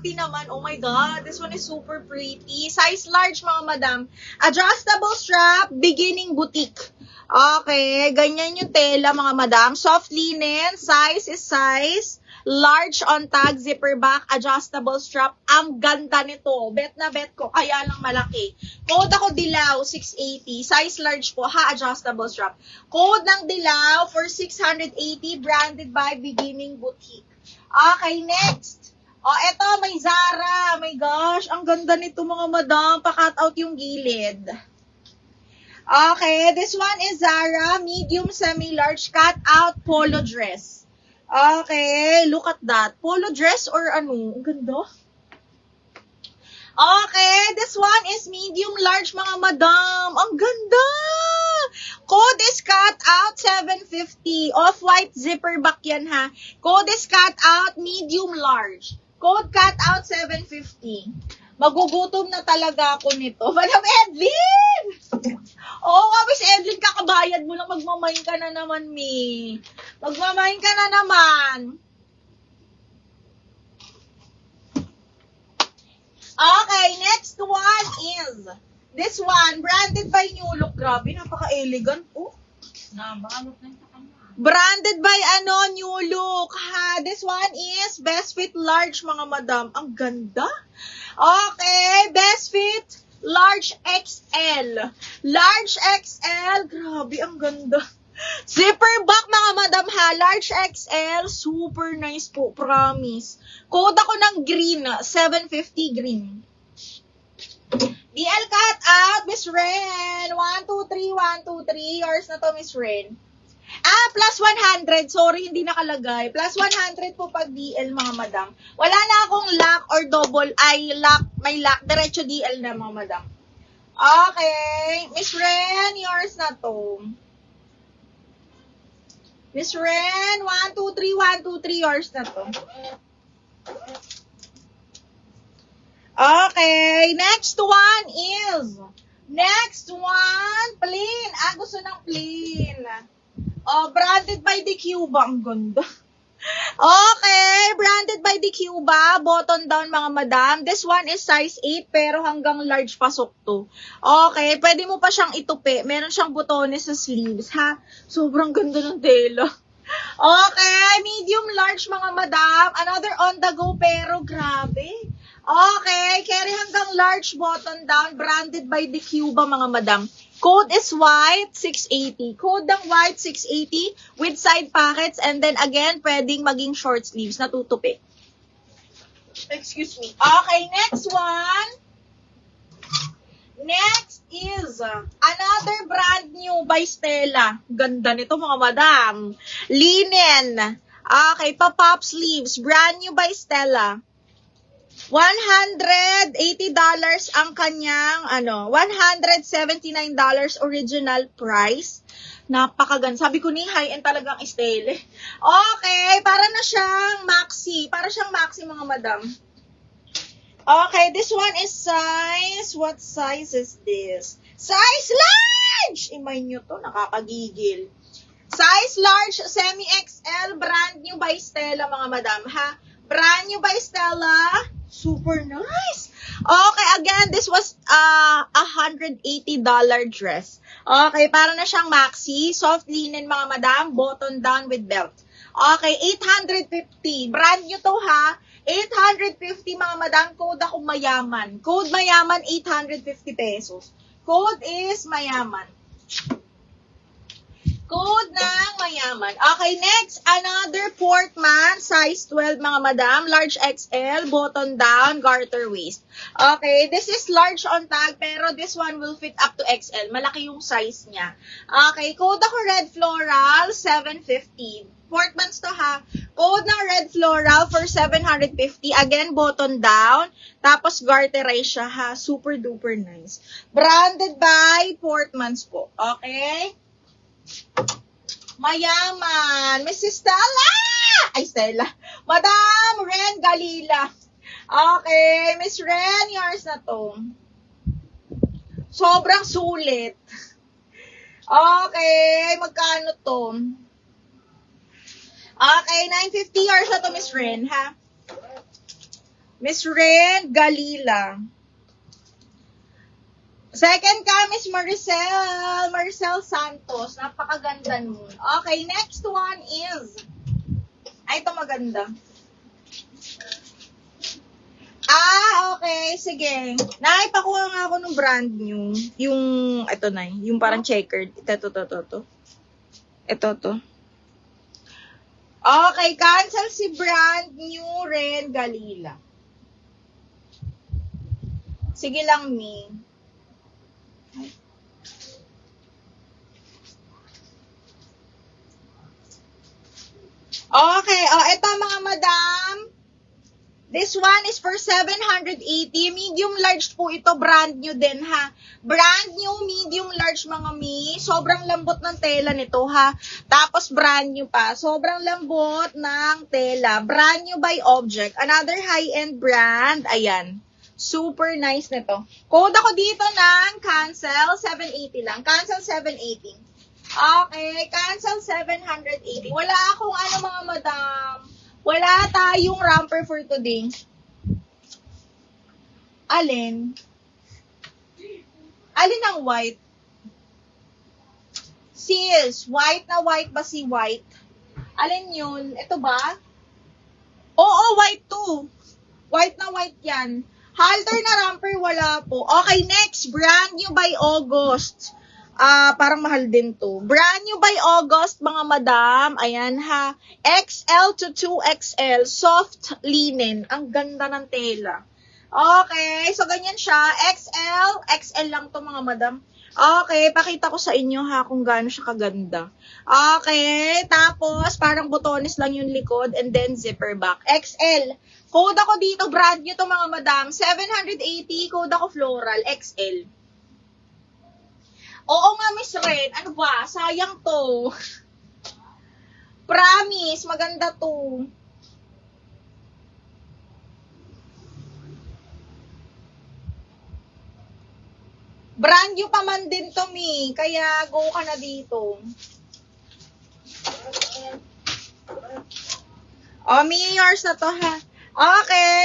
pretty naman. Oh my God, this one is super pretty. Size large, mga madam. Adjustable strap, beginning boutique. Okay, ganyan yung tela, mga madam. Soft linen, size is size. Large on tag, zipper back, adjustable strap. Ang ganda nito. Bet na bet ko, kaya lang malaki. Code ako Dilaw, 680. Size large po, ha, adjustable strap. Code ng Dilaw for 680, branded by Beginning Boutique. Okay, next. Eto, may Zara. My gosh, ang ganda nito, mga madam. Pa-cut out yung gilid. Okay, this one is Zara, medium semi-large cut out polo dress. Okay, look at that. Polo dress or ano? Ang ganda. Okay, this one is medium large, mga madam. Ang ganda! Code is cut out 750. Off-white zipper back yan, ha. Code is cut out medium large. Code cut out 750. Magugutom na talaga ako nito. Madam Edlin! Oo, Miss Edlin, kakabayad mo lang. Magmamain ka na naman, mi. Magmamain ka na naman. Okay, next one is this one, branded by New Look. Grabe, napaka-elegant. Oh. Branded by New Look. Ha, this one is Best Fit Large, mga madam. Ang ganda. Okay, Best Fit Large XL. Large XL. Grabe, ang ganda. Zipper back, mga madam, ha. Large XL. Super nice po. Promise. Code ako ng green. 750 green. DL cut out, Miss Ren. 1, 2, 3, 1, 2, 3. Yours na to, Miss Ren. Plus 100. Sorry, hindi nakalagay. Plus 100 po pag DL, mga madam. Wala na akong lock or double. May lock. Diretso DL na, mga madam. Okay. Miss Ren, yours na to. Miss Ren, 1, 2, 3, 1, 2, 3. Yours na to. Okay. Next one, plain. Gusto ng plain. Branded by the Cuba. Ang ganda. Okay, branded by the Cuba. Button down, mga madam. This one is size 8, pero hanggang large pasok to. Okay, pwede mo pa siyang itupi. Meron siyang butones sa sleeves, ha? Sobrang ganda ng tela. Okay, medium large, mga madam. Another on the go, pero grabe. Okay, carry hanggang large, button down. Branded by the Cuba, mga madam. Code is white, 680. Code ng white, 680 with side pockets. And then again, pwedeng maging short sleeves na tutupi. Excuse me. Okay, next one. Next is another brand new by Stella. Ganda nito, mga madam. Linen. Okay, pa-pop sleeves. Brand new by Stella. $180 ang kanyang, $179 original price. Napakaganda. Sabi ko ni, high-end talagang estele. Okay, para na siyang maxi. Para siyang maxi, mga madam. Okay, this one is size. What size is this? Size large! Imay nyo to, nakakagigil. Size large, semi-XL, brand new by Stella, mga madam, ha? Brand new by Stella. Super nice. Okay, again, this was $180 dress. Okay, para na siyang maxi. Soft linen, mga madam. Button down with belt. Okay, $850. Brand new to, ha? $850, mga madam. Code ako mayaman. Code mayaman, 850 pesos. Code is mayaman. Code ng mayaman. Okay, next, another Portman, size 12, mga madam, large XL, button down, garter waist. Okay, this is large on tag, pero this one will fit up to XL. Malaki yung size niya. Okay, code ako red floral, 750. Portmans to, ha. Code ng red floral for 750. Again, button down. Tapos garterize siya, ha. Super duper nice. Branded by Portmans po. Okay? Mayaman. Mrs. Stella! Ay, Stella. Madam Ren Galila. Okay. Miss Ren, yours na to. Sobrang sulit. Okay. Magkano to? Okay. $950 yours na to, Miss Ren, ha? Miss Ren Galila. Second ka, Miss Maricel. Maricel Santos. Napakaganda nun. Okay, next one is... Ay, ito maganda. Okay. Sige. Naipakuha nga ako ng brand new. Yung, ito na, yung parang checkered. Ito. Ito to. Okay, cancel si brand new Ren Galila. Sige lang, Mi. Okay, ito mga madam. This one is for 780. Medium large po ito. Brand new din, ha. Brand new, medium large, mga mi. Sobrang lambot ng tela nito, ha. Tapos brand new pa. Sobrang lambot ng tela. Brand new by Object. Another high-end brand. Ayan. Super nice nito. Code ako dito ng cancel. 780 lang. Cancel 780. Okay. Cancel 780. Wala akong mga madam. Wala tayong romper for today. Alin? Alin ang white? Sis, white na white ba si white? Alin yun? Ito ba? Oo, white to. White na white yan. Halter na romper, wala po. Okay, next. Brand new by August. Parang mahal din to. Brand new by August, mga madam. Ayan, ha. XL to 2XL. Soft linen. Ang ganda ng tela. Okay, so ganyan siya. XL lang to, mga madam. Okay, pakita ko sa inyo, ha, kung gaano siya kaganda. Okay, tapos parang botones lang yung likod and then zipper back. XL. Code ako dito, brand new to, mga madam. 780, code ako floral. XL. Oo nga, Miss Red. Ano ba? Sayang to. Promise, maganda to. Brand new pa man din to, Mi. Kaya go ka na dito. Mi, yours na to, ha. Okay.